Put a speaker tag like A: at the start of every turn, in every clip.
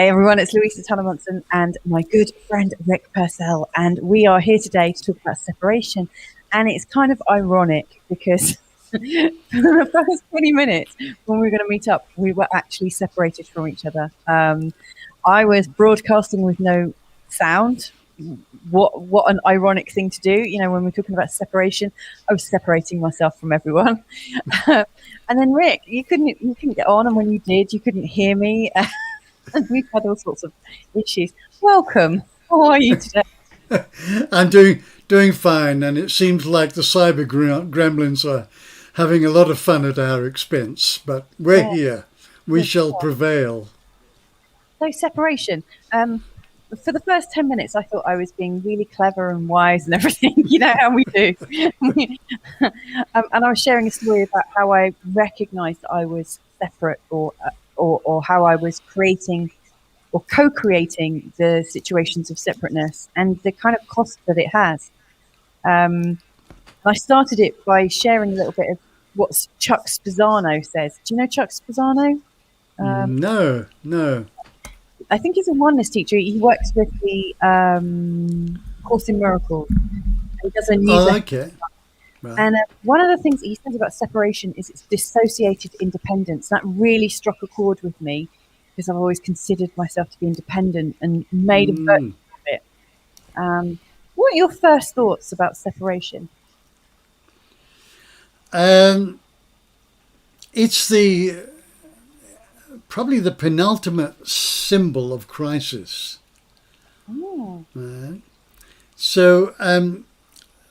A: Hey everyone, it's Louisa Munson and my good friend Rick Pursell, and we are here today to talk about separation. And it's kind of ironic because for the first 20 minutes when we were going to meet up, we were actually separated from each other. I was broadcasting with no sound. What an ironic thing to do. You know, when we're talking about separation, I was separating myself from everyone. And then Rick, you couldn't get on, and when you did, you couldn't hear me. And we've had all sorts of issues. Welcome. How are you today?
B: I'm doing fine, and it seems like the cyber gremlins are having a lot of fun at our expense. But we're here. We shall prevail.
A: So separation. For the first 10 minutes, I thought I was being really clever and wise and everything. You know how we do. And I was sharing a story about how I recognised that I was separate, or how I was creating or co-creating the situations of separateness and the kind of cost that it has. I started it by sharing a little bit of what Chuck Spezzano says. Do you know Chuck Spezzano?
B: No.
A: I think he's a oneness teacher. He works with the Course in Miracles. He does a newsletter.
B: Oh, okay. Right.
A: And one of the things that he says about separation is it's dissociated independence. That really struck a chord with me because I've always considered myself to be independent and made a virtue of it. What are your first thoughts about separation?
B: It's probably the penultimate symbol of crisis.
A: Oh.
B: Right. So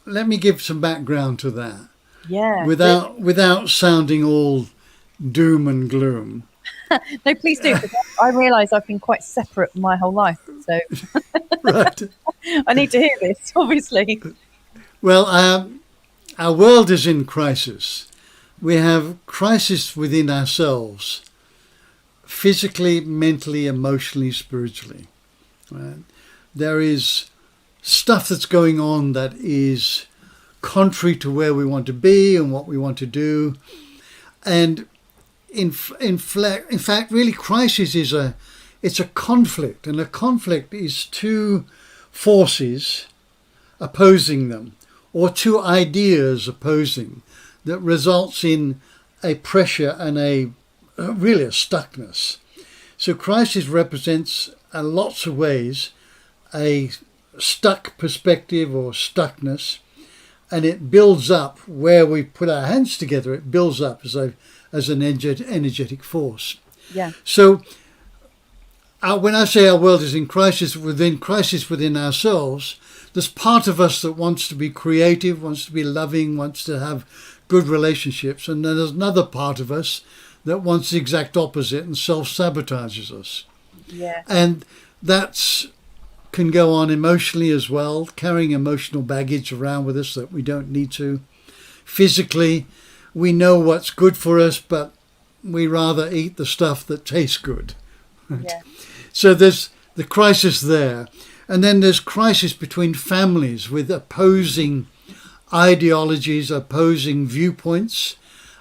B: let me give some background to that.
A: Yeah.
B: Without sounding all doom and gloom.
A: No, please do. Because I realise I've been quite separate my whole life. So
B: Right.
A: I need to hear this, obviously.
B: Well, our world is in crisis. We have crisis within ourselves, physically, mentally, emotionally, spiritually. Right? There is stuff that's going on that is contrary to where we want to be and what we want to do. And in fact, really, crisis is a conflict, and a conflict is two forces opposing them, or two ideas opposing, that results in a pressure and really a stuckness. So crisis represents in lots of ways a stuck perspective or stuckness, and it builds up where we put our hands together. It builds up as an energetic force.
A: Yeah.
B: So when I say our world is in crisis within ourselves, there's part of us that wants to be creative, wants to be loving, wants to have good relationships, and then there's another part of us that wants the exact opposite and self-sabotages us.
A: Yeah.
B: And that's can go on emotionally as well, carrying emotional baggage around with us that we don't need to. Physically, we know what's good for us, but we rather eat the stuff that tastes good.
A: Yeah.
B: So there's the crisis there. And then there's crisis between families with opposing ideologies, opposing viewpoints.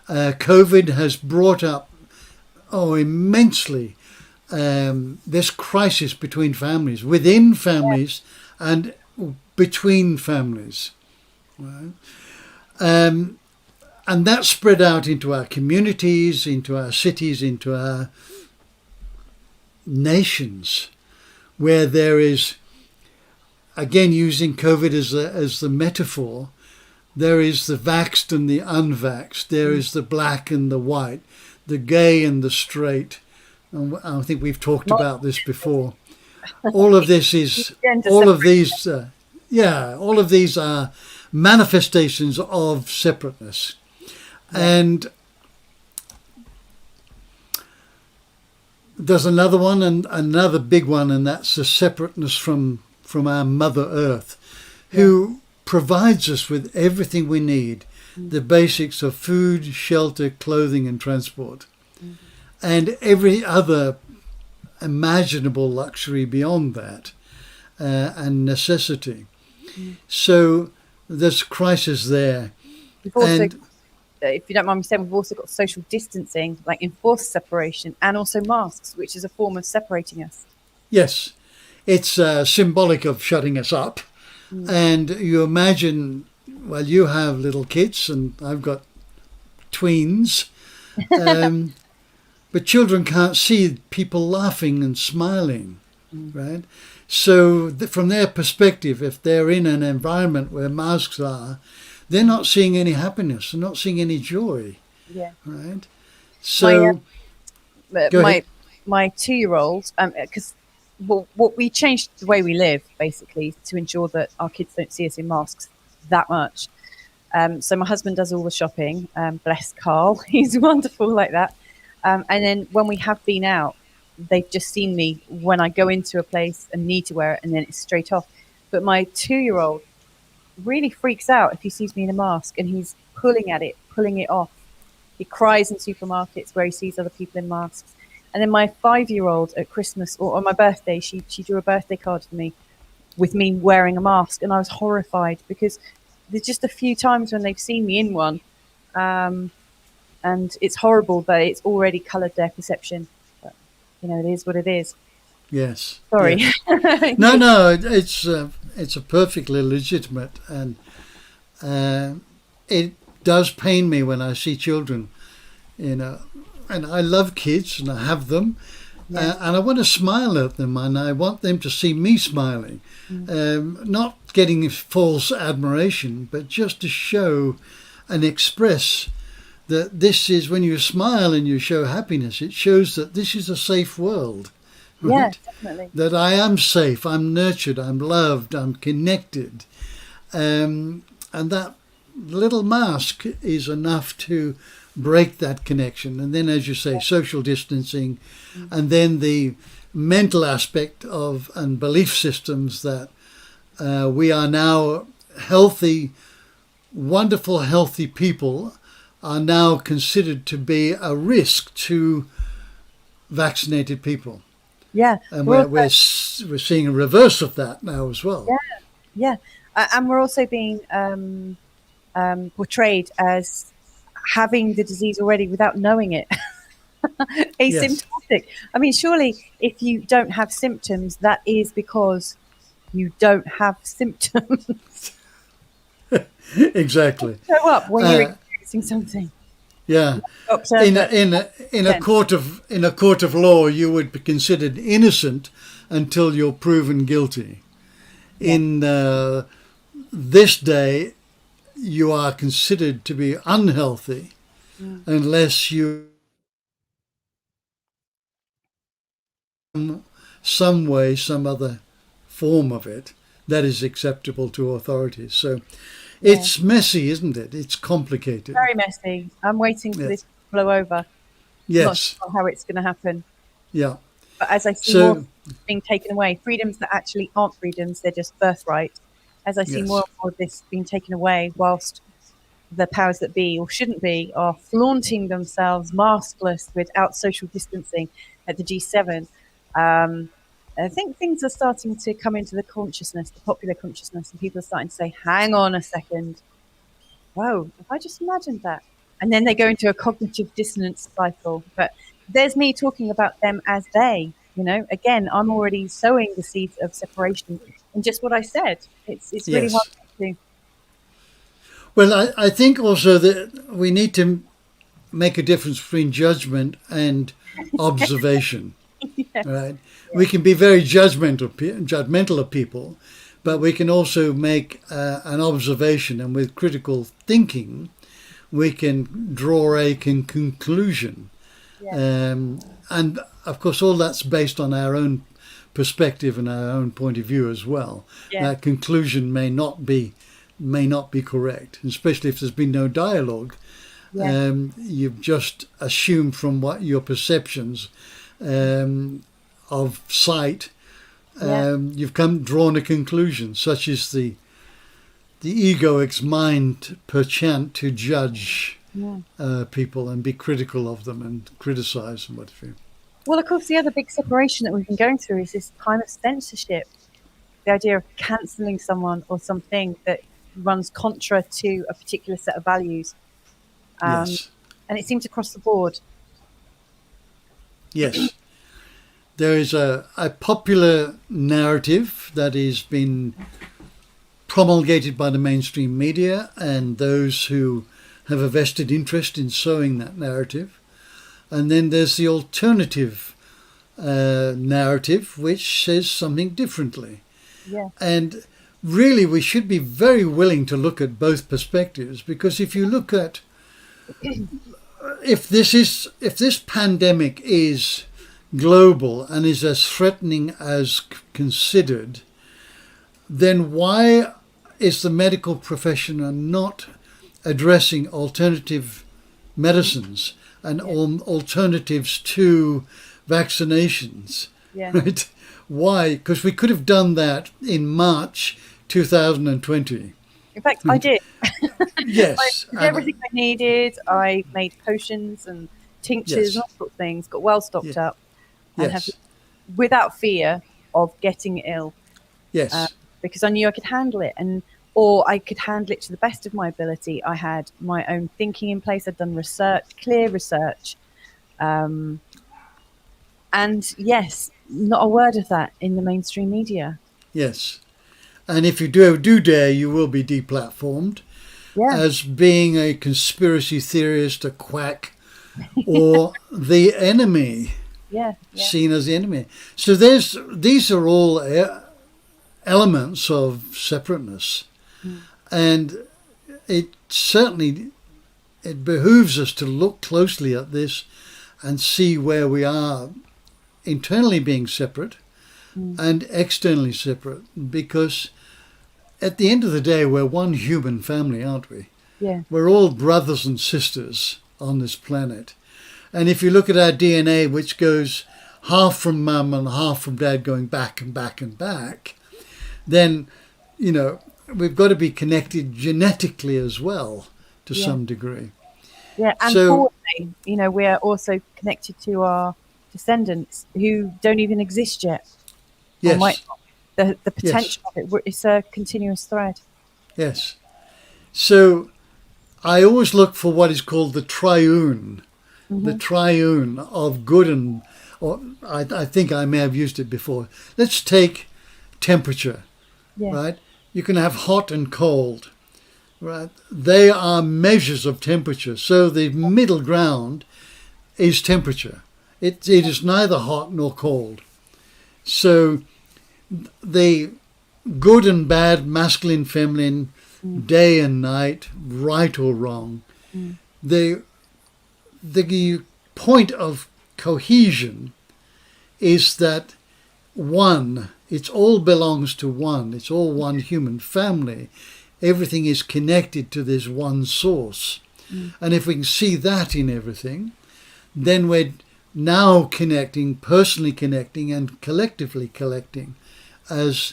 B: COVID has brought up, immensely, this crisis between families, within families, and between families. Right? And that spread out into our communities, into our cities, into our nations, where there is, again, using COVID as the metaphor, there is the vaxxed and the unvaxxed, there is the black and the white, the gay and the straight. And I think we've talked about this before. All of these are manifestations of separateness. Yeah. And there's another one, and another big one, and that's the separateness from our Mother Earth, who provides us with everything we need, the basics of food, shelter, clothing, and transport, and every other imaginable luxury beyond that, and necessity. So there's crisis there.
A: We've also, if you don't mind me saying, we've also got social distancing, like enforced separation, and also masks, which is a form of separating us.
B: Yes, it's symbolic of shutting us up. And you imagine, well, you have little kids and I've got tweens, um, but children can't see people laughing and smiling, right? So from their perspective, if they're in an environment where masks are, they're not seeing any happiness, they're not seeing any joy,
A: Yeah.
B: right?
A: My
B: So go ahead.
A: my 2-year-old, because what we changed the way we live basically to ensure that our kids don't see us in masks that much. So my husband does all the shopping. Bless Carl, he's wonderful like that. And then when we have been out, they've just seen me when I go into a place and need to wear it, and then it's straight off. But my 2-year-old really freaks out if he sees me in a mask, and he's pulling at it, pulling it off. He cries in supermarkets where he sees other people in masks. And then my 5-year-old at Christmas or on my birthday, she drew a birthday card for me with me wearing a mask, and I was horrified because there's just a few times when they've seen me in one, and it's horrible that it's already coloured their perception. But it is what it is.
B: Yes.
A: Sorry.
B: Yes. No, it's a perfectly legitimate, and it does pain me when I see children, and I love kids and I have them, and I want to smile at them and I want them to see me smiling, not getting false admiration, but just to show and express that this is, when you smile and you show happiness, it shows that this is a safe world. Right?
A: Yeah, definitely.
B: That I am safe, I'm nurtured, I'm loved, I'm connected. And that little mask is enough to break that connection. And then, as you say, social distancing, and then the mental aspect of and belief systems that we are now healthy, wonderful, healthy people are now considered to be a risk to vaccinated people.
A: Yeah.
B: And we're seeing a reverse of that now as well.
A: Yeah. And we're also being portrayed as having the disease already without knowing it. Asymptomatic. I mean, surely if you don't have symptoms, that is because you don't have symptoms.
B: Exactly.
A: Show up when you're experiencing something.
B: Yeah. In a court of law, you would be considered innocent until you're proven guilty. Yeah. In this day, you are considered to be unhealthy unless you, some way, some other form of it that is acceptable to authorities. So it's messy, isn't it? It's complicated.
A: Very messy. I'm waiting for this to blow over.
B: Yes.
A: Not sure how it's going to happen.
B: Yeah.
A: But as I see more being taken away, freedoms that actually aren't freedoms, they're just birthright. As I see more and more of this being taken away, whilst the powers that be, or shouldn't be, are flaunting themselves maskless without social distancing at the G7, I think things are starting to come into the consciousness, the popular consciousness, and people are starting to say, hang on a second. Whoa, have I just imagined that? And then they go into a cognitive dissonance cycle. But there's me talking about them as they, again, I'm already sowing the seeds of separation in just what I said. It's really hard to do.
B: Well, I think also that we need to make a difference between judgment and observation. Right? We can be very judgmental of people, but we can also make an observation, and with critical thinking, we can draw a conclusion. And of course, all that's based on our own perspective and our own point of view as well. That conclusion may not be correct, especially if there's been no dialogue. You've just assumed from what your perceptions of sight, you've drawn a conclusion, such as the egoic's mind perchance to judge people and be critical of them and criticize and what have you.
A: Well, of course, the other big separation that we've been going through is this kind of censorship, the idea of cancelling someone or something that runs contra to a particular set of values. And it seems across the board.
B: Yes. there is a popular narrative that has been promulgated by the mainstream media and those who have a vested interest in sowing that narrative. And then there's the alternative narrative, which says something differently.
A: Yeah.
B: And really, we should be very willing to look at both perspectives, because if you look at if this pandemic is global and is as threatening as considered, then why is the medical profession not addressing alternative medicines and alternatives to vaccinations?
A: Yeah.
B: Right? Why? Because we could have done that in March 2020.
A: In fact, I did.
B: Yes.
A: I did everything I needed. I made potions and tinctures and all sorts of things, got well stocked up, and have, without fear of getting ill.
B: Yes.
A: Because I knew I could handle it, or I could handle it to the best of my ability. I had my own thinking in place. I'd done research, clear research. And yes, not a word of that in the mainstream media.
B: Yes. And if you do dare, you will be deplatformed as being a conspiracy theorist, a quack, or the enemy. Seen as the enemy. So these are all elements of separateness. And it behooves us to look closely at this and see where we are internally being separate and externally separate, because at the end of the day, we're one human family, aren't we?
A: Yeah.
B: We're all brothers and sisters on this planet. And if you look at our DNA, which goes half from mum and half from dad, going back and back and back, then, we've got to be connected genetically as well to some degree.
A: Yeah, and fortunately, we are also connected to our descendants who don't even exist yet.
B: Yes.
A: The potential of it, it's a continuous thread.
B: Yes. So I always look for what is called the triune, the triune of good or I think I may have used it before. Let's take temperature, right? You can have hot and cold, right? They are measures of temperature. So the middle ground is temperature. It is neither hot nor cold. So the good and bad, masculine, feminine, day and night, right or wrong, the point of cohesion is that it all belongs to one. It's all one human family. Everything is connected to this one source. And if we can see that in everything, then we're now connecting, personally connecting and collectively collecting, as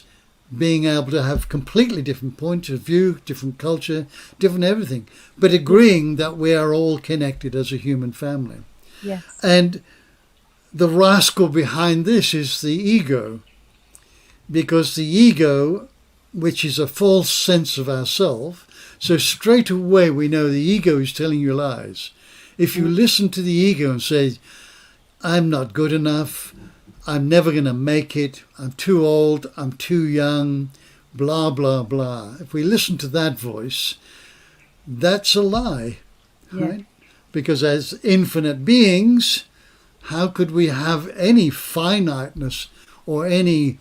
B: being able to have completely different points of view, different culture, different everything, but agreeing that we are all connected as a human family.
A: Yes.
B: And the rascal behind this is the ego, because the ego, which is a false sense of ourself, so straight away we know the ego is telling you lies. If you listen to the ego and say, I'm not good enough, I'm never going to make it, I'm too old, I'm too young, blah, blah, blah. If we listen to that voice, that's a lie, right? Because as infinite beings, how could we have any finiteness or any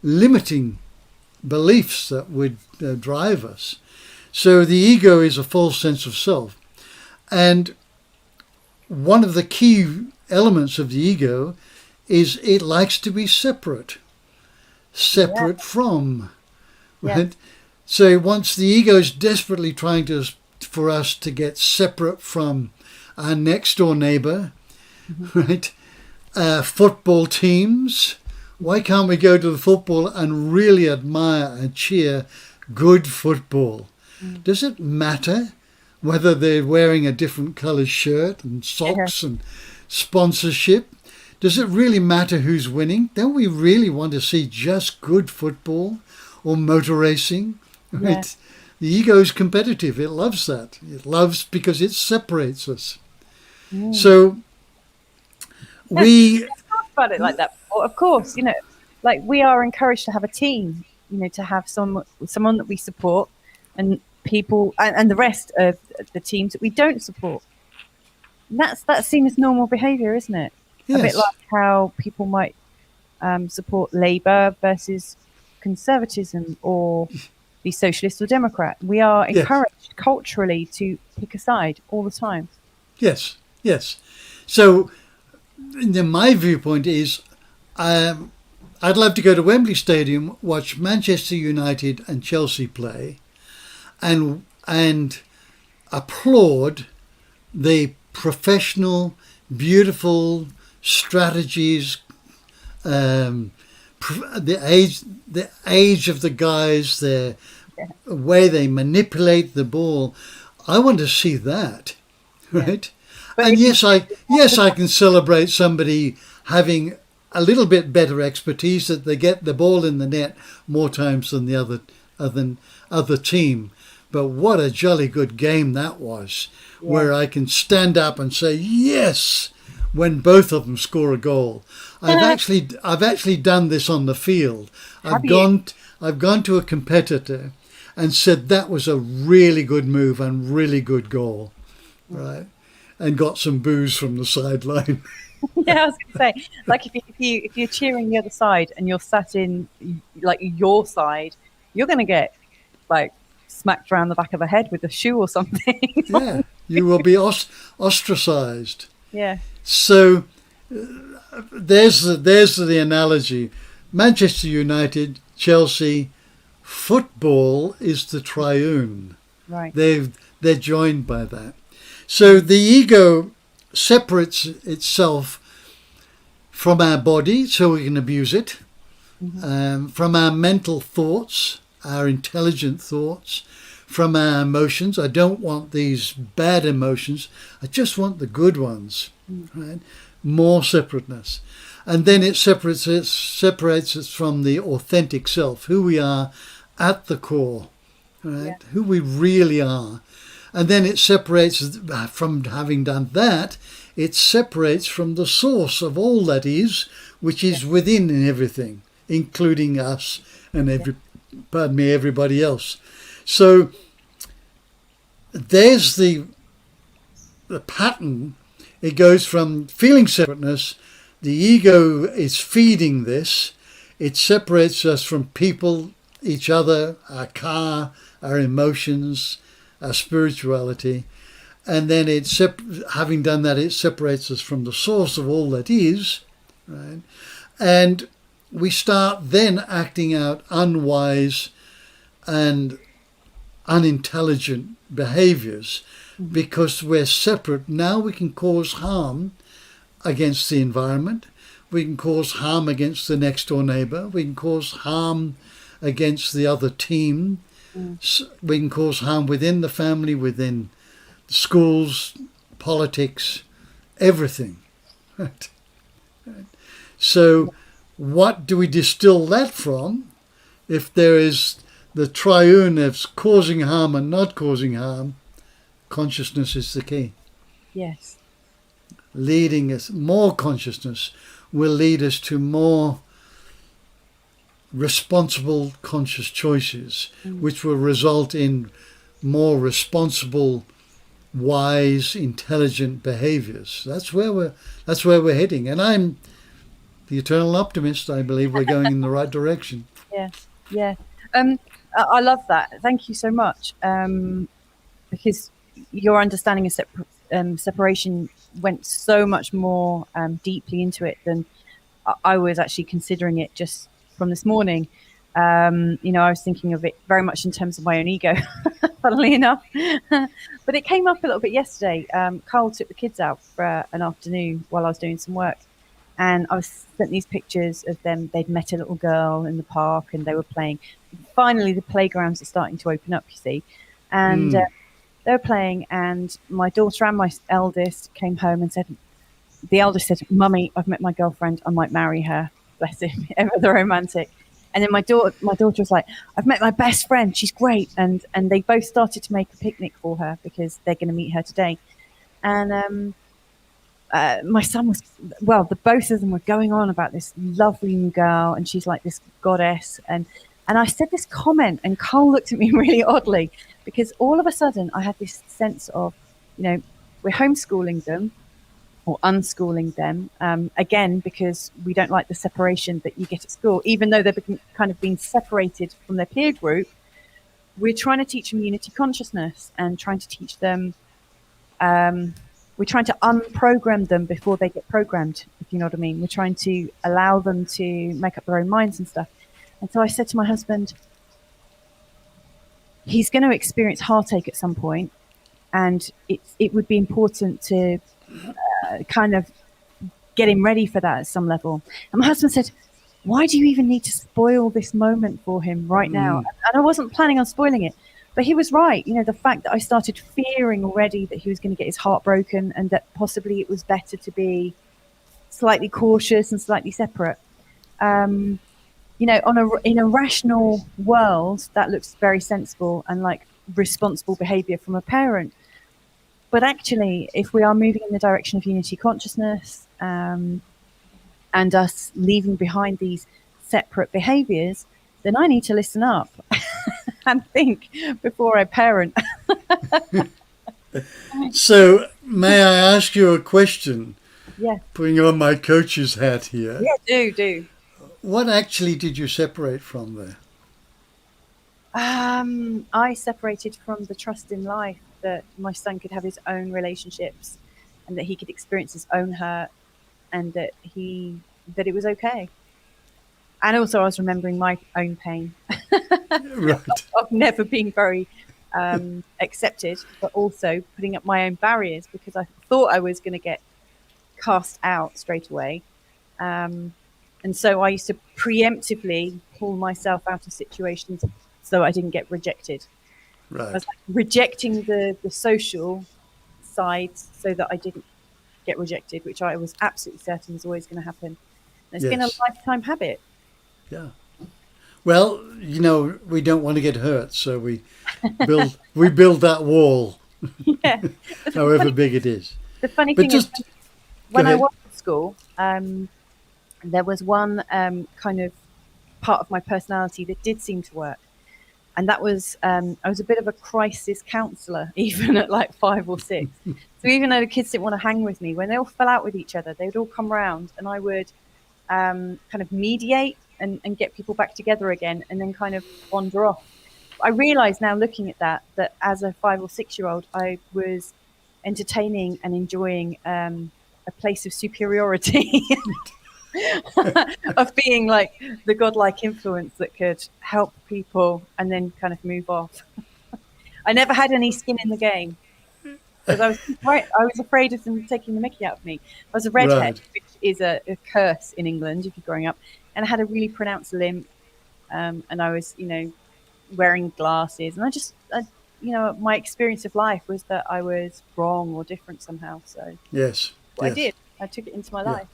B: limiting beliefs that would drive us? So the ego is a false sense of self. And one of the key elements of the ego is it likes to be separate from, right? So once the ego is desperately trying for us to get separate from our next door neighbor, right? Football teams. Why can't we go to the football and really admire and cheer good football? Does it matter whether they're wearing a different colour shirt and socks and sponsorship? Does it really matter who's winning? Don't we really want to see just good football or motor racing? Right? The ego is competitive. It loves that. It loves because it separates us. So we...
A: about it like that before. Of course, like we are encouraged to have a team, to have someone that we support, and people and the rest of the teams that we don't support. And that's seen as normal behaviour, isn't it? A bit
B: Yes.
A: like how people might support Labour versus conservatism, or be socialist or Democrat. We are
B: Yes.
A: encouraged culturally to pick a side all the time.
B: Yes. Yes. So, my viewpoint is, I'd love to go to Wembley Stadium, watch Manchester United and Chelsea play, and applaud the professional, beautiful strategies, the age of the guys, the way they manipulate the ball. I want to see that, right?
A: But
B: And
A: if
B: I can celebrate somebody having a little bit better expertise, that they get the ball in the net more times than the other team. But what a jolly good game that was, where I can stand up and say yes when both of them score a goal. I've actually done this on the field. I've gone to a competitor and said that was a really good move and really good goal, right? And got some boos from the sideline.
A: Yeah, I was going to say, like if you're cheering the other side and you're sat in like your side, you're going to get like smacked around the back of the head with a shoe or something.
B: Yeah, you will be ostracized.
A: Yeah.
B: So there's the analogy. Manchester United, Chelsea, football is the triune.
A: Right.
B: They're joined by that. So the ego separates itself from our body so we can abuse it, from our mental thoughts, our intelligent thoughts, from our emotions. I don't want these bad emotions. I just want the good ones, right? More separateness. And then it separates us from the authentic self, who we are at the core, right?
A: Yeah.
B: Who we really are. And then it separates, from having done that, it separates from the source of all that is, which is within everything, including us and everybody else. So there's the pattern. It goes from feeling separateness. The ego is feeding this. It separates us from people, each other, our car, our emotions, our spirituality. And then having done that, it separates us from the source of all that is, right? And we start then acting out unwise and unintelligent behaviors because we're separate. Now we can cause harm against the environment. We can cause harm against the next door neighbour. We can cause harm against the other team. We can cause harm within the family, within the schools, politics, everything. Right. So what do we distill that from? If there is the triune of causing harm and not causing harm, consciousness is the key.
A: Yes.
B: Leading us, more consciousness will lead us to more responsible conscious choices, which will result in more responsible, wise, intelligent behaviors. That's where we're heading. And I'm the eternal optimist. I believe we're going in the right direction.
A: Yeah. I love that. Thank you so much. Because your understanding of separation went so much more deeply into it than I was actually considering it just from this morning. I was thinking of it very much in terms of my own ego, funnily enough. But it came up a little bit yesterday. Carl took the kids out for an afternoon while I was doing some work. And I was sent these pictures of them. They'd met a little girl in the park and they were playing. Finally, the playgrounds are starting to open up, you see. And they were playing, and my daughter and my eldest came home and said, the eldest said, "Mummy, I've met my girlfriend. I might marry her." Bless him, ever the romantic. And then my daughter was like, "I've met my best friend. She's great." And they both started to make a picnic for her because they're going to meet her today. And my son was, well, the both of them were going on about this lovely new girl, and she's like this goddess. And I said this comment, and Carl looked at me really oddly, because all of a sudden I had this sense of, we're homeschooling them or unschooling them, again, because we don't like the separation that you get at school. Even though they've kind of been separated from their peer group, we're trying to teach them unity consciousness and trying to teach them, we're trying to unprogram them before they get programmed, if you know what I mean. We're trying to allow them to make up their own minds and stuff. And so I said to my husband, he's going to experience heartache at some point, and it would be important to kind of get him ready for that at some level. And my husband said, why do you even need to spoil this moment for him right now? And I wasn't planning on spoiling it, but he was right. The fact that I started fearing already that he was going to get his heart broken, and that possibly it was better to be slightly cautious and slightly separate. In a rational world, that looks very sensible and like responsible behavior from a parent. But actually, if we are moving in the direction of unity consciousness, and us leaving behind these separate behaviors, then I need to listen up and think before I parent.
B: So, may I ask you a question?
A: Yeah.
B: Putting on my coach's hat here.
A: Yeah, do.
B: What actually did you separate from there?
A: I separated from the trust in life that my son could have his own relationships and that he could experience his own hurt, and that it was okay. And also I was remembering my own pain
B: Right.
A: of never being very accepted, but also putting up my own barriers because I thought I was going to get cast out straight away. And so I used to preemptively pull myself out of situations so I didn't get rejected.
B: Right.
A: I was like rejecting the social sides so that I didn't get rejected, which I was absolutely certain was always going to happen. And it's been a lifetime habit.
B: Yeah. Well, we don't want to get hurt, so we build that wall,
A: Yeah.
B: however big it is.
A: The funny thing is, when I was at school, there was one kind of part of my personality that did seem to work. And that was, I was a bit of a crisis counsellor, even at like 5 or 6. So even though the kids didn't want to hang with me, when they all fell out with each other, they would all come round and I would kind of mediate and get people back together again, and then kind of wander off. I realise now, looking at that as a 5 or 6-year-old, I was entertaining and enjoying a place of superiority. Of being like the godlike influence that could help people and then kind of move off. I never had any skin in the game because I was afraid of them taking the mickey out of me. I was a redhead, which is a curse in England if you're growing up, and I had a really pronounced limp, and I was wearing glasses, and I just my experience of life was that I was wrong or different somehow. So I did. I took it into my life.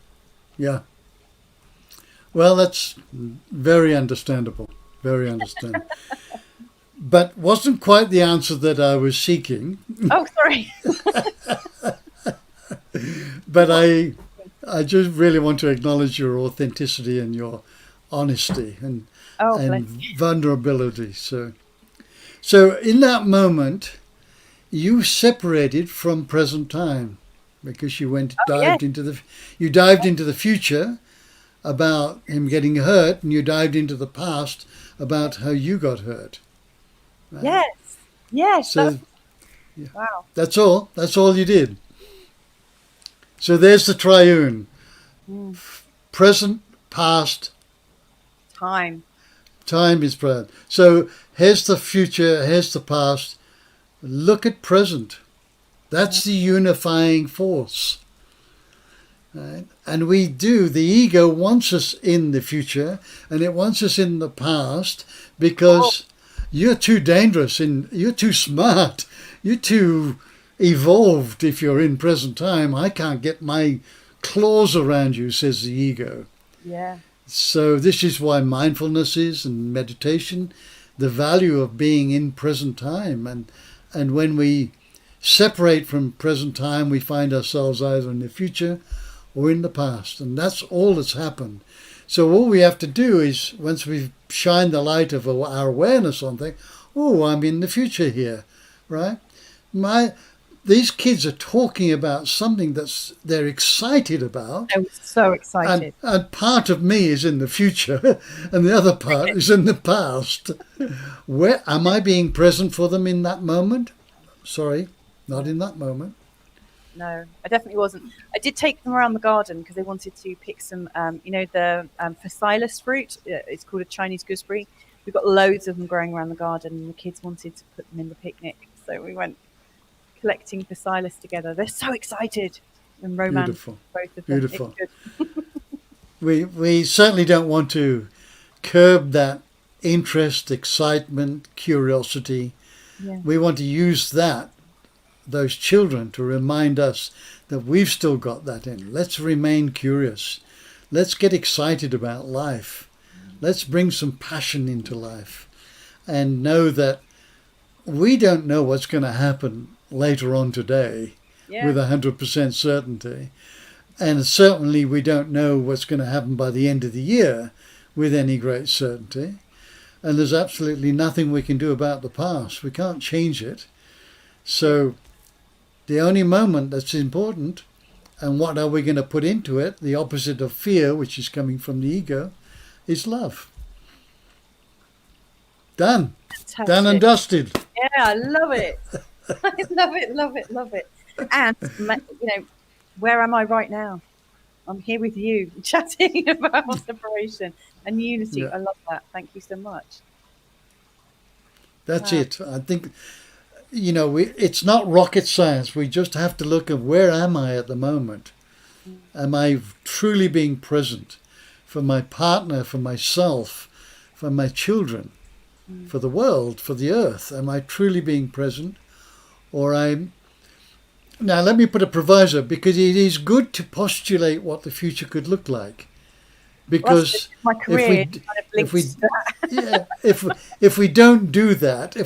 B: Yeah. Well, that's very understandable. Very understandable. But wasn't quite the answer that I was seeking.
A: Oh, sorry.
B: But I just really want to acknowledge your authenticity and your honesty and vulnerability. So in that moment, you separated from present time because you dived into the future about him getting hurt, and you dived into the past about how you got hurt. Right?
A: Yes.
B: So,
A: wow.
B: That's all you did. So there's the triune. Present, past.
A: Time
B: is present. So here's the future, here's the past. Look at present. That's the unifying force. Right? And the ego wants us in the future and it wants us in the past because you're too dangerous and you're too smart. You're too evolved if you're in present time. I can't get my claws around you, says the ego.
A: Yeah.
B: So this is why mindfulness is and meditation, the value of being in present time. And when we separate from present time, we find ourselves either in the future or in the past. And that's all that's happened. So all we have to do is, once we've shined the light of our awareness on things, oh, I'm in the future here, right? These kids are talking about something they're excited about.
A: I was so excited.
B: And part of me is in the future and the other part is in the past. Where am I being present for them in that moment? Sorry, not in that moment.
A: No, I definitely wasn't. I did take them around the garden because they wanted to pick some, the physalis fruit. It's called a Chinese gooseberry. We've got loads of them growing around the garden, and the kids wanted to put them in the picnic. So we went collecting physalis together. They're so excited and romance.
B: Beautiful.
A: Both of them.
B: Beautiful. We certainly don't want to curb that interest, excitement, curiosity.
A: Yeah.
B: We want to use those children to remind us that we've still got that in. Let's remain curious. Let's get excited about life. Let's bring some passion into life and know that we don't know what's going to happen later on today with 100% certainty. And certainly we don't know what's going to happen by the end of the year with any great certainty. And there's absolutely nothing we can do about the past. We can't change it. So the only moment that's important, and what are we going to put into it, the opposite of fear, which is coming from the ego, is love. Done.
A: Fantastic.
B: Done and dusted.
A: Yeah, I love it. I love it. And, where am I right now? I'm here with you, chatting about separation and unity.
B: Yeah.
A: I love that. Thank you so much.
B: That's it. I think, it's not rocket science. We just have to look at where am I at the moment? Am I truly being present for my partner, for myself, for my children, for the world, for the earth? Am I truly being present? Now let me put a proviso, because it is good to postulate what the future could look like. Because
A: my career
B: if we don't do that,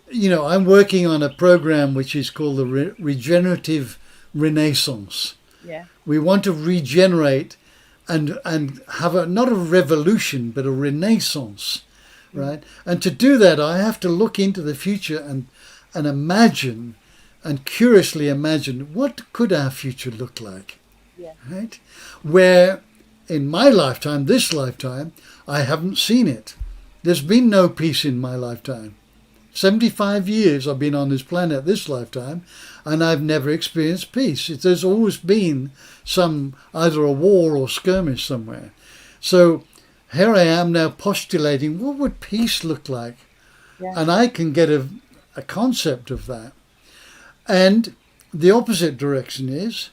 B: I'm working on a program which is called the Regenerative Renaissance.
A: Yeah.
B: We want to regenerate and have not a revolution, but a renaissance, right? And to do that, I have to look into the future and imagine, and curiously imagine, what could our future look like, right? Where in my lifetime, this lifetime, I haven't seen it. There's been no peace in my lifetime. 75 years I've been on this planet this lifetime, and I've never experienced peace. There's always been either a war or skirmish somewhere. So here I am now postulating, what would peace look like? Yeah. And I can get a concept of that. And the opposite direction is,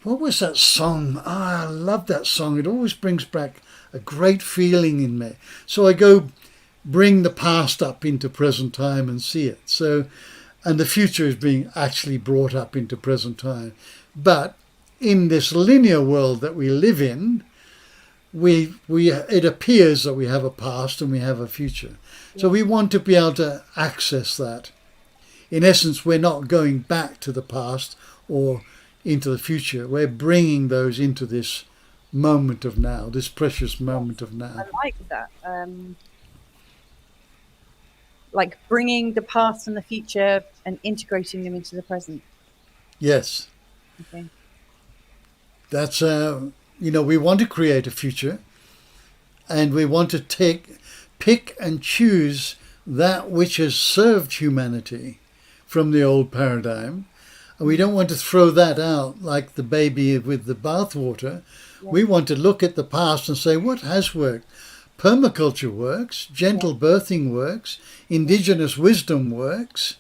B: what was that song? I love that song. It always brings back a great feeling in me. So I go bring the past up into present time and see it. So, and the future is being actually brought up into present time. But in this linear world that we live in, it appears that we have a past and we have a future. Yeah. So we want to be able to access that. In essence, we're not going back to the past or into the future. We're bringing those into this moment of now, this precious moment of now.
A: I like that. Like bringing the past and the future and integrating them into the present.
B: Yes.
A: Okay.
B: That's, we want to create a future, and we want to pick and choose that which has served humanity from the old paradigm. And we don't want to throw that out like the baby with the bathwater. Yeah. We want to look at the past and say, what has worked? Permaculture works, gentle birthing works, indigenous wisdom works,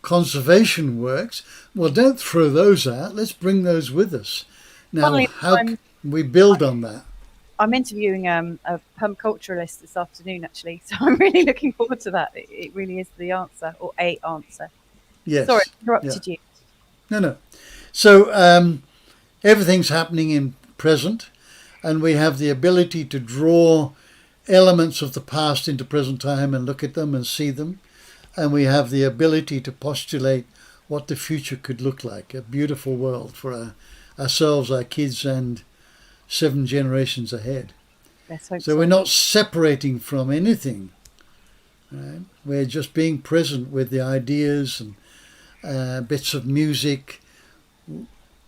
B: conservation works. Well, don't throw those out. Let's bring those with us. Now, how can we build on that?
A: I'm interviewing a permaculturalist this afternoon, actually, so I'm really looking forward to that. It really is the answer, or a answer.
B: Yes.
A: Sorry, I interrupted you.
B: No. So everything's happening in present, and we have the ability to draw elements of the past into present time and look at them and see them. And we have the ability to postulate what the future could look like, a beautiful world for ourselves, our kids, and 7 generations ahead.
A: Let's hope
B: So
A: so.
B: we're not separating from anything. Right? We're just being present with the ideas and bits of music,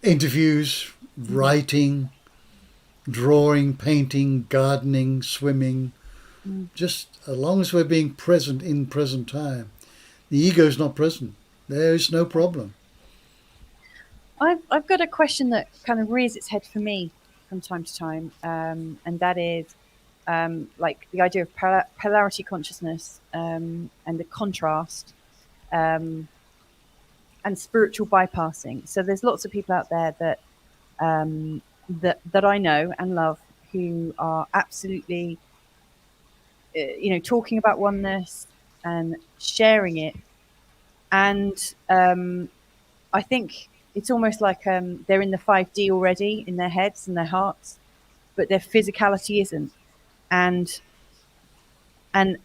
B: interviews, writing, drawing, painting, gardening, swimming. Just as long as we're being present in present time. The ego's not present. There is no problem.
A: I've got a question that kind of rears its head for me from time to time, and that is like the idea of polarity consciousness, and the contrast, and spiritual bypassing. So there's lots of people out there that I know and love who are absolutely, talking about oneness and sharing it, and I think it's almost like they're in the 5D already in their heads and their hearts, but their physicality isn't. And and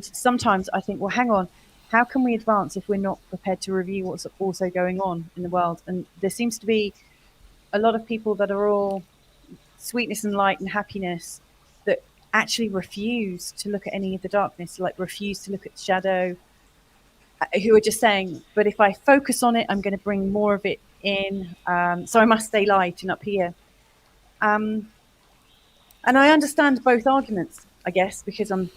A: sometimes I think, well, hang on, how can we advance if we're not prepared to review what's also going on in the world? And there seems to be a lot of people that are all sweetness and light and happiness that actually refuse to look at any of the darkness, like refuse to look at the shadow, who are just saying, but if I focus on it, I'm going to bring more of it in. So I must stay light and up here. And I understand both arguments, I guess, because I'm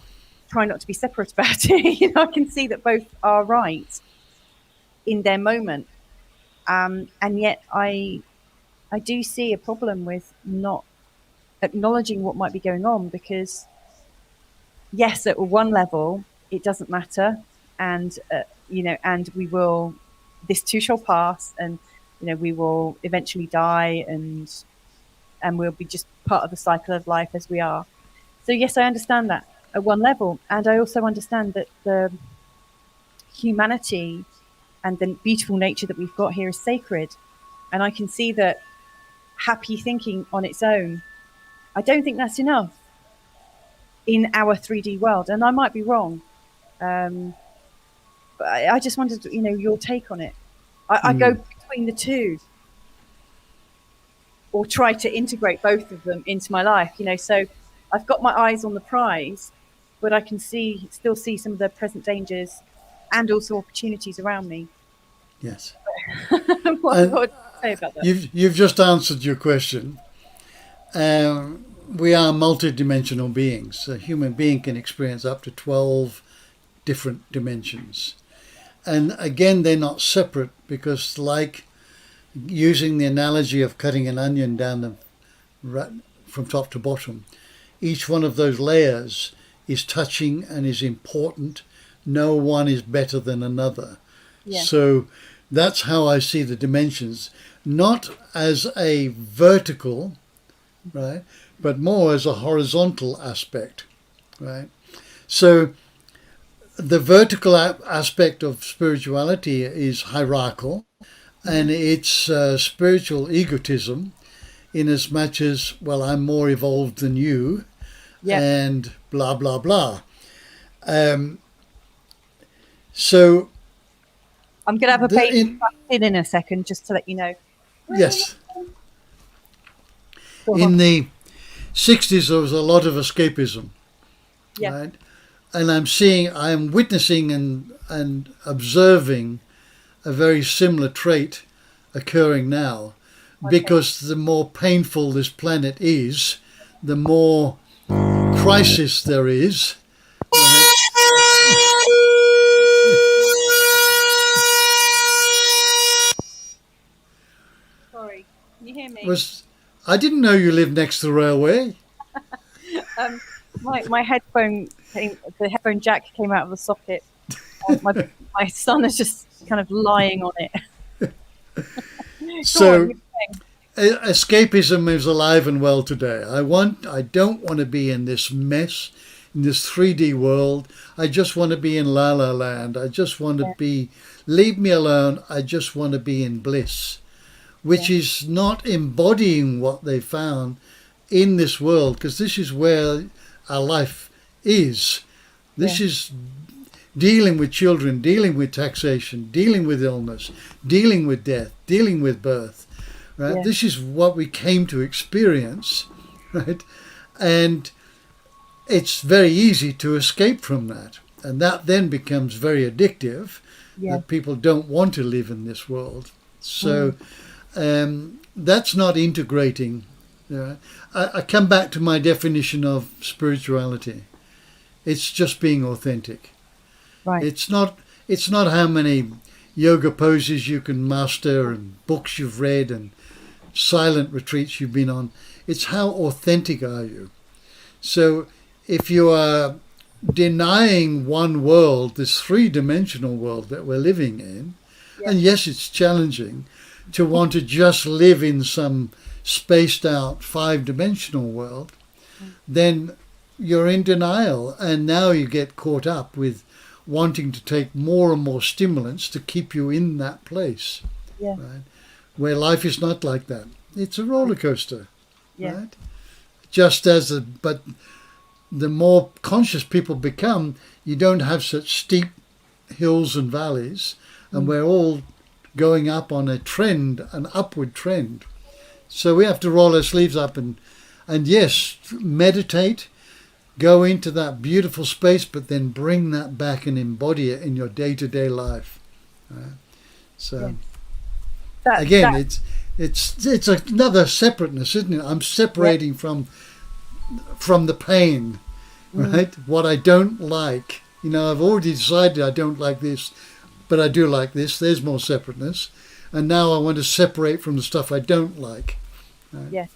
A: trying not to be separate about it. I can see that both are right in their moment. And yet I do see a problem with not acknowledging what might be going on, because yes, at one level, it doesn't matter. And, and this too shall pass, and, we will eventually die, and we'll be just part of the cycle of life as we are. So yes, I understand that at one level. And I also understand that the humanity and the beautiful nature that we've got here is sacred. And I can see that happy thinking on its own, I don't think that's enough in our 3D world. And I might be wrong. But I just wanted, your take on it. I go between the two, or try to integrate both of them into my life. So I've got my eyes on the prize, but I can still see some of the present dangers and also opportunities around me.
B: Yes.
A: what would you say about that?
B: You've just answered your question. We are multidimensional beings. A human being can experience up to 12 different dimensions. And again, they're not separate, because, like using the analogy of cutting an onion down from top to bottom, each one of those layers is touching and is important. No one is better than another. Yeah. So that's how I see the dimensions, not as a vertical, right, but more as a horizontal aspect, right? So the vertical aspect of spirituality is hierarchical, and it's spiritual egotism, in as much as, well, I'm more evolved than you, and blah, blah, blah. So
A: I'm going to have a baby in a second, just to let you know.
B: Yes. In the 60s, there was a lot of escapism, right? And I'm witnessing and observing a very similar trait occurring now, because the more painful this planet is, the more crisis there is.
A: Sorry, can you hear me?
B: I didn't know you lived next to the railway.
A: My headphone the headphone jack came out of the socket. My son is just kind of lying on it.
B: So escapism is alive and well today. I don't want to be in this mess, in this 3D world. I just want to be in La La Land. I just want to leave me alone. I just want to be in bliss, which is not embodying what they found in this world, because this is where our life is. This is, dealing with children, dealing with taxation, dealing with illness, dealing with death, dealing with birth. Right?
A: Yeah.
B: This is what we came to experience, right? And it's very easy to escape from that. And that then becomes very addictive,
A: Yeah.
B: that people don't want to live in this world. So that's not integrating. I come back to my definition of spirituality. It's just being authentic.
A: Right.
B: It's not how many yoga poses you can master and books you've read and silent retreats you've been on. It's how authentic are you. So if you are denying one world, this three-dimensional world that we're living in, and yes, it's challenging to want to just live in some spaced out five-dimensional world, then you're in denial, and now you get caught up with wanting to take more and more stimulants to keep you in that place, right? Where life is not like that. It's a roller coaster, right? But the more conscious people become, you don't have such steep hills and valleys, and we're all going up on a trend, an upward trend. So we have to roll our sleeves up and yes, meditate, go into that beautiful space, but then bring that back and embody it in your day-to-day life. So again, it's another separateness, isn't it? I'm separating from the pain, right? What I don't like. I've already decided I don't like this, but I do like this. There's more separateness. And now I want to separate from the stuff I don't like. Right?
A: Yes.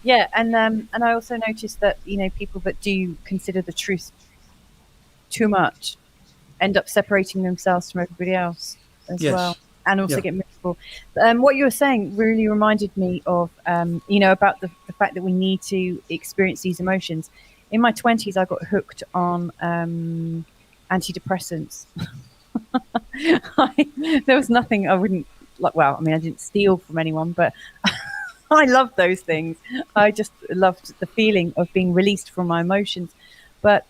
A: Yeah, and I also noticed that people that do consider the truth too much end up separating themselves from everybody else as well, and also get miserable. What you were saying really reminded me of about the fact that we need to experience these emotions. In my 20s, I got hooked on antidepressants. There was nothing I wouldn't like. Well, I mean, I didn't steal from anyone, but I loved those things. I just loved the feeling of being released from my emotions. But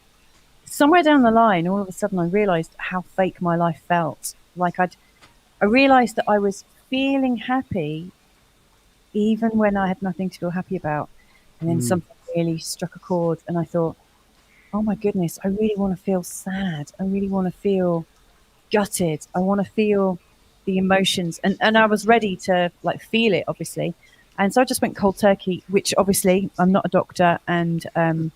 A: somewhere down the line, all of a sudden, I realized how fake my life felt. Like I realized that I was feeling happy even when I had nothing to feel happy about. And then something really struck a chord, and I thought, oh my goodness, I really want to feel sad. I really want to feel gutted. I want to feel the emotions. And I was ready to feel it, obviously. And so I just went cold turkey, which obviously I'm not a doctor, and and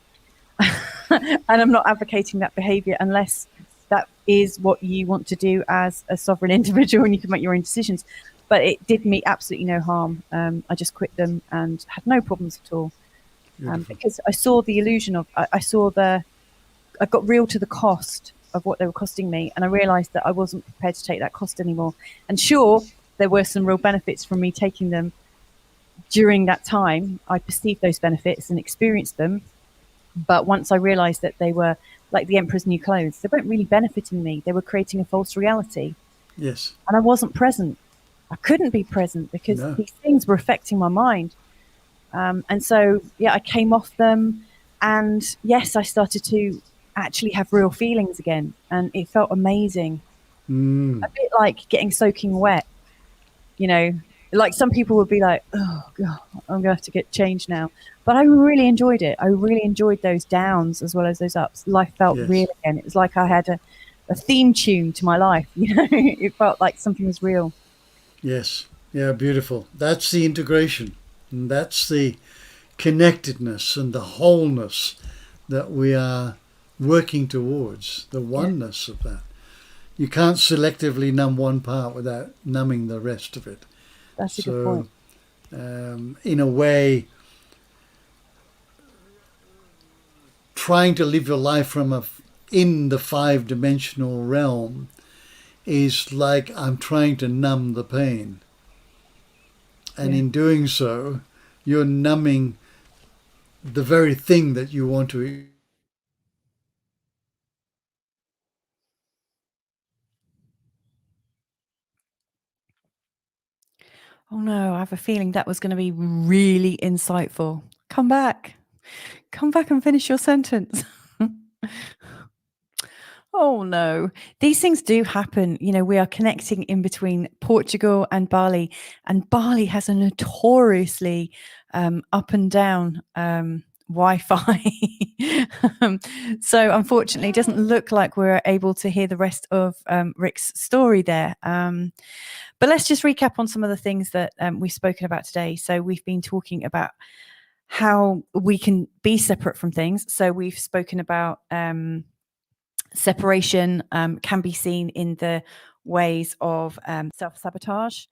A: I'm not advocating that behavior unless that is what you want to do as a sovereign individual and you can make your own decisions. But it did me absolutely no harm. I just quit them and had no problems at all. Because I saw the illusion of, I got real to the cost of what they were costing me. And I realized that I wasn't prepared to take that cost anymore. And sure, there were some real benefits from me taking them. During that time, I perceived those benefits and experienced them. But once I realized that they were like the emperor's new clothes, they weren't really benefiting me. They were creating a false reality.
B: Yes.
A: And I wasn't present. I couldn't be present because these things were affecting my mind. And so, I came off them. And yes, I started to actually have real feelings again. And it felt amazing. A bit like getting soaking wet, Like some people would be like, oh, God, I'm going to have to get changed now. But I really enjoyed it. I really enjoyed those downs as well as those ups. Life felt real again. It was like I had a theme tune to my life. It felt like something was real.
B: Yes. Yeah, beautiful. That's the integration. And that's the connectedness and the wholeness that we are working towards, the oneness of that. You can't selectively numb one part without numbing the rest of it.
A: That's a good point.
B: In a way, trying to live your life in the five-dimensional realm is like I'm trying to numb the pain. And in doing so, you're numbing the very thing that you want to.
A: Oh no, I have a feeling that was going to be really insightful. Come back and finish your sentence. Oh no, these things do happen. We are connecting in between Portugal and Bali has a notoriously up and down Wi-Fi. So unfortunately, it doesn't look like we're able to hear the rest of Rick's story there. But let's just recap on some of the things that we've spoken about today. So we've been talking about how we can be separate from things. So we've spoken about separation can be seen in the ways of self-sabotage.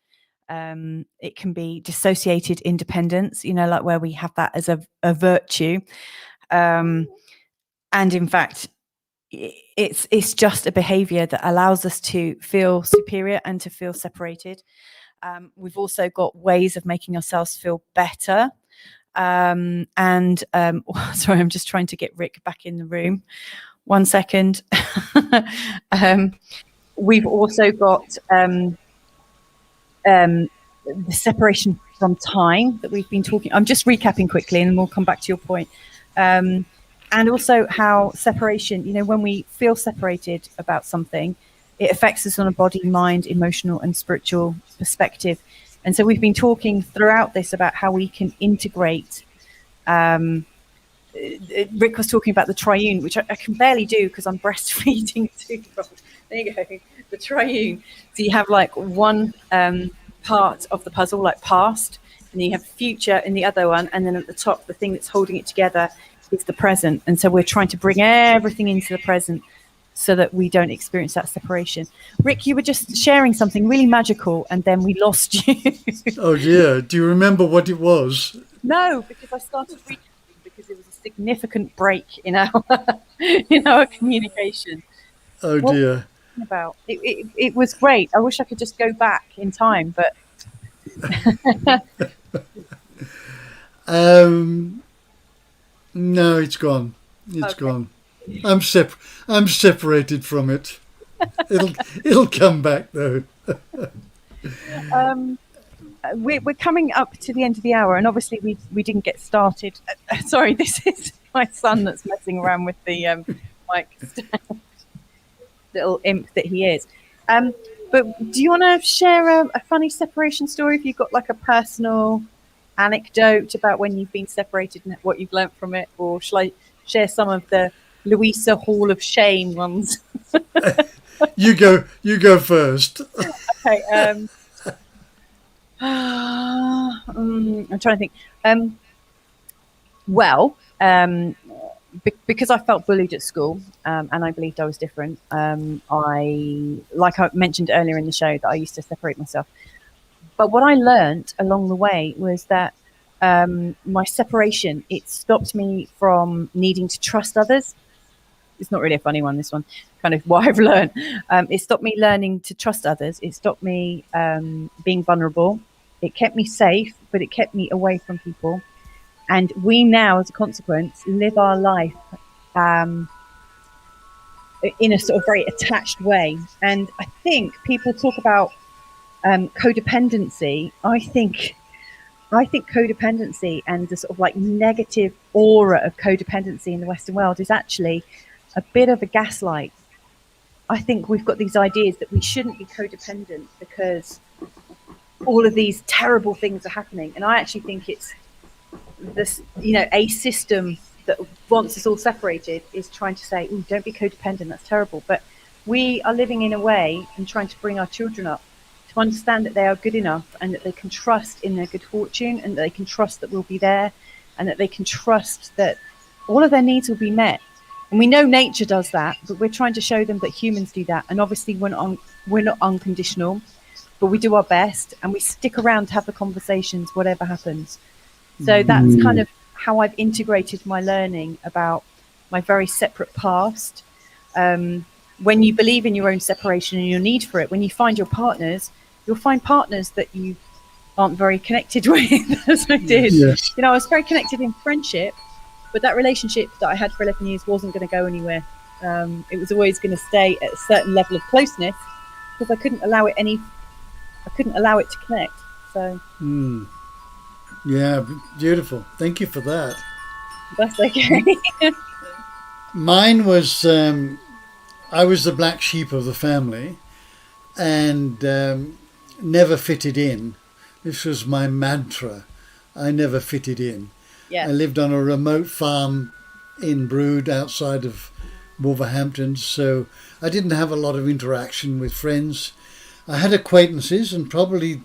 A: It can be dissociated independence, like where we have that as a virtue. And in fact, it's just a behavior that allows us to feel superior and to feel separated. We've also got ways of making ourselves feel better. Sorry, I'm just trying to get Rick back in the room. 1 second. We've also got the separation from time that we've been talking. I'm just recapping quickly and then we'll come back to your point. And also how separation, when we feel separated about something, it affects us on a body, mind, emotional and spiritual perspective. And so we've been talking throughout this about how we can integrate. Rick was talking about the triune, which I can barely do because I'm breastfeeding a 2-year-old. There you go, the triune. So you have like one part of the puzzle, like past, and then you have future in the other one, and then at the top, the thing that's holding it together is the present. And so we're trying to bring everything into the present so that we don't experience that separation. Rick, you were just sharing something really magical, and then we lost you.
B: Oh dear, do you remember what it was?
A: No, because I started reading. Because there was a significant break in our communication.
B: Oh dear.
A: About it was great. I wish I could just go back in time, but
B: no, it's gone. It's gone. I'm separated from it. It'll come back though.
A: We're coming up to the end of the hour, and obviously we didn't get started. Sorry, this is my son that's messing around with the mic stand. Little imp that he is. But do you want to share a funny separation story? If you've got like a personal anecdote about when you've been separated and what you've learnt from it, or shall I share some of the Louisa Hall of Shame ones?
B: You go first.
A: Okay. I'm trying to think. Because I felt bullied at school, and I believed I was different. Like I mentioned earlier in the show, that I used to separate myself. But what I learned along the way was that my separation, it stopped me from needing to trust others. It's not really a funny one, this one, kind of what I've learned. It stopped me learning to trust others. It stopped me being vulnerable. It kept me safe, but it kept me away from people. And we now, as a consequence, live our life in a sort of very attached way. And I think people talk about codependency. I think codependency and the sort of like negative aura of codependency in the Western world is actually a bit of a gaslight. I think we've got these ideas that we shouldn't be codependent because all of these terrible things are happening. And I actually think it's this, a system that wants us all separated is trying to say, "Ooh, don't be codependent, that's terrible." But we are living in a way and trying to bring our children up to understand that they are good enough and that they can trust in their good fortune and that they can trust that we'll be there and that they can trust that all of their needs will be met. And we know nature does that, but we're trying to show them that humans do that. And obviously we're not unconditional, but we do our best and we stick around to have the conversations, whatever happens. So that's kind of how I've integrated my learning about my very separate past. When you believe in your own separation and your need for it, when you find your partners, you'll find partners that you aren't very connected with, as I did.
B: Yes.
A: I was very connected in friendship, but that relationship that I had for 11 years wasn't going to go anywhere. It was always going to stay at a certain level of closeness because I couldn't allow it to connect. So.
B: Yeah, beautiful. Thank you for that.
A: That's okay.
B: Mine was, I was the black sheep of the family and never fitted in. This was my mantra. I never fitted in.
A: Yeah.
B: I lived on a remote farm in Brood outside of Wolverhampton, so I didn't have a lot of interaction with friends. I had acquaintances, and probably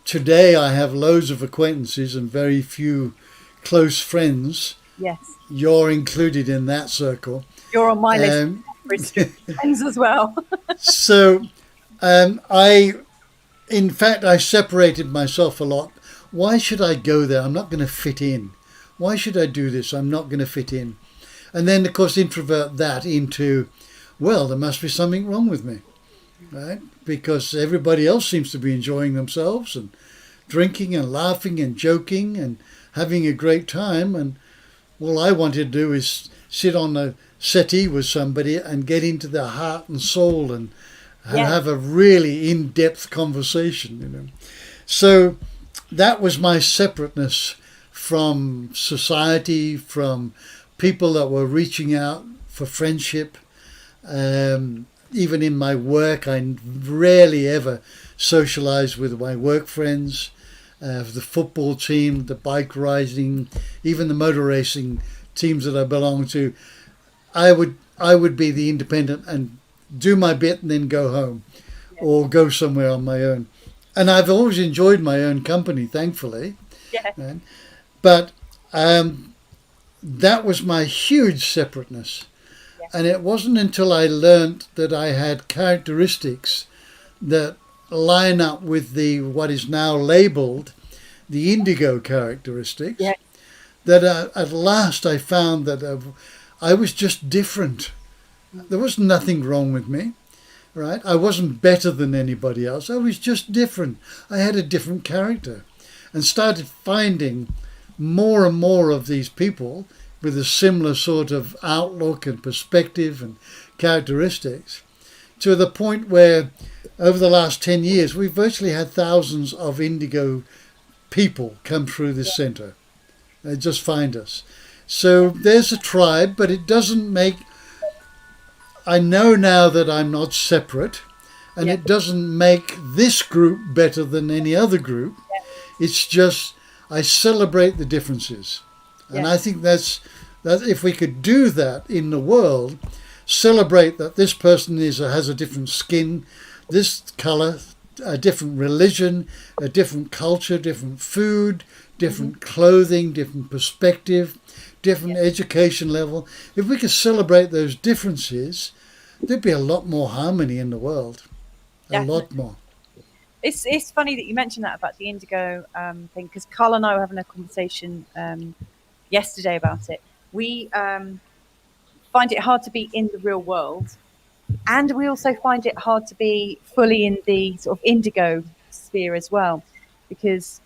B: today I have loads of acquaintances and very few close friends.
A: Yes.
B: You're included in that circle.
A: You're on my list of restricted friends as well.
B: So in fact, I separated myself a lot. Why should I go there? I'm not going to fit in. Why should I do this? I'm not going to fit in. And then, of course, introvert that into, well, there must be something wrong with me, right? Because everybody else seems to be enjoying themselves and drinking and laughing and joking and having a great time. And all I wanted to do is sit on a settee with somebody and get into their heart and soul and have a really in-depth conversation, you know. So that was my separateness from society, from people that were reaching out for friendship. Even in my work, I rarely ever socialize with my work friends. The football team, the bike riding, even the motor racing teams that I belong to, I would be the independent and do my bit and then go home or go somewhere on my own. And I've always enjoyed my own company, thankfully.
A: Yeah.
B: Right? But that was my huge separateness.
A: Yeah.
B: And it wasn't until I learnt that I had characteristics that line up with the what is now labelled the indigo characteristics, that at last I found that I was just different. There was nothing wrong with me, right? I wasn't better than anybody else. I was just different. I had a different character, and started finding more and more of these people with a similar sort of outlook and perspective and characteristics, to the point where over the last 10 years, we've virtually had thousands of indigo people come through this centre. They just find us. So there's a tribe, but it doesn't make... I know now that I'm not separate, and it doesn't make this group better than any other group. It's just I celebrate the differences. And I think that if we could do that in the world, celebrate that this person has a different skin, this colour, a different religion, a different culture, different food, different clothing, different perspective, different education level. If we could celebrate those differences, there'd be a lot more harmony in the world. A lot more.
A: It's funny that you mentioned that about the indigo thing, because Carl and I were having a conversation yesterday about it. We find it hard to be in the real world, and we also find it hard to be fully in the sort of indigo sphere as well, because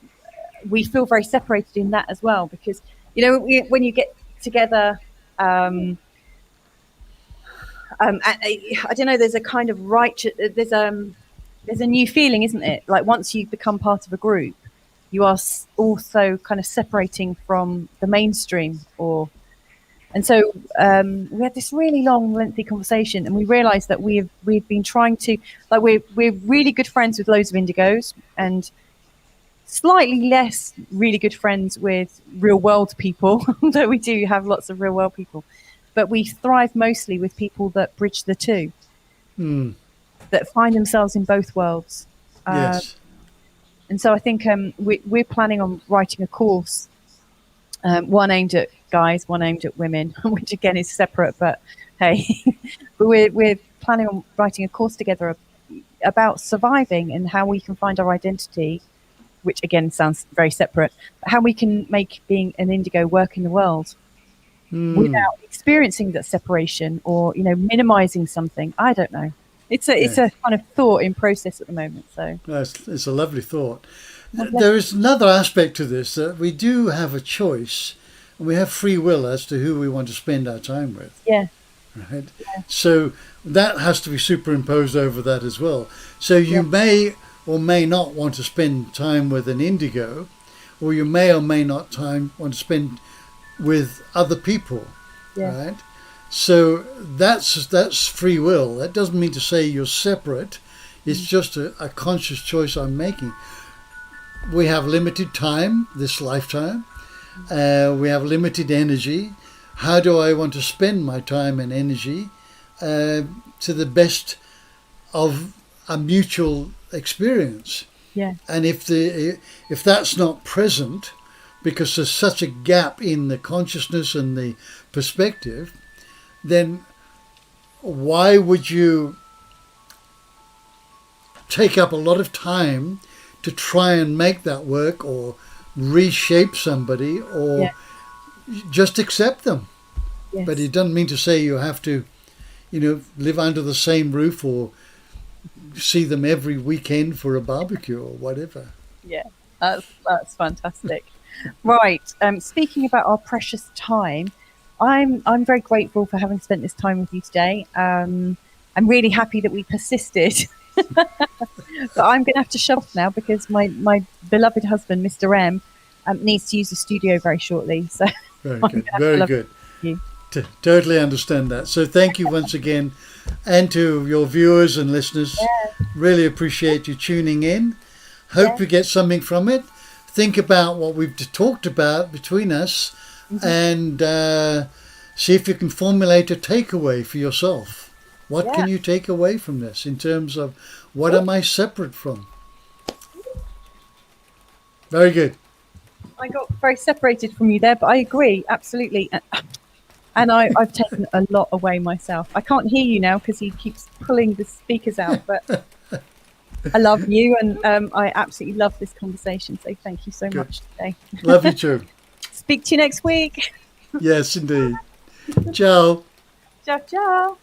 A: we feel very separated in that as well. Because, you know, when you get together, I don't know, there's a kind of righteous, there's a new feeling, isn't it? Like once you become part of a group, you are also kind of separating from the mainstream, and so we had this really long, lengthy conversation, and we realised that we've been trying to, like, we're really good friends with loads of indigos, and slightly less really good friends with real world people, although we do have lots of real world people. But we thrive mostly with people that bridge the two, that find themselves in both worlds.
B: Yes.
A: And so I think we're planning on writing a course, one aimed at guys, one aimed at women, which again is separate, but hey. But we're planning on writing a course together about surviving and how we can find our identity, which again sounds very separate, but how we can make being an indigo work in the world without experiencing that separation or, you know, minimizing something. I don't know. It's a kind of thought in process at the moment. So
B: it's a lovely thought. There is another aspect to this, that we do have a choice, and we have free will as to who we want to spend our time with.
A: Yeah.
B: Right. Yeah. So that has to be superimposed over that as well. So you may or may not want to spend time with an indigo, or you may or may not want to spend with other people, right? So that's free will. That doesn't mean to say you're separate. It's just a conscious choice I'm making. We have limited time this lifetime. We have limited energy. How do I want to spend my time and energy to the best of a mutual experience?
A: Yeah.
B: And if that's not present, because there's such a gap in the consciousness and the perspective, then why would you take up a lot of time to try and make that work, or reshape somebody, or just accept them?
A: Yes.
B: But it doesn't mean to say you have to, live under the same roof or see them every weekend for a barbecue or whatever.
A: Yeah, that's fantastic. Right. Speaking about our precious time, I'm very grateful for having spent this time with you today. I'm really happy that we persisted. But I'm going to have to shut off now because my beloved husband, Mr. M, needs to use the studio very shortly. So
B: very good. Very good.
A: You.
B: Totally understand that. So thank you once again, and to your viewers and listeners.
A: Yeah.
B: Really appreciate you tuning in. Hope you get something from it. Think about what we've talked about between us, and see if you can formulate a takeaway for yourself. What can you take away from this in terms of what am I separate from? Very good.
A: I got very separated from you there, but I agree, absolutely. And I've taken a lot away myself. I can't hear you now because he keeps pulling the speakers out, but I love you, and I absolutely love this conversation. So thank you so much today.
B: Love you too.
A: Speak to you next week.
B: Yes, indeed. Ciao.
A: Ciao, ciao.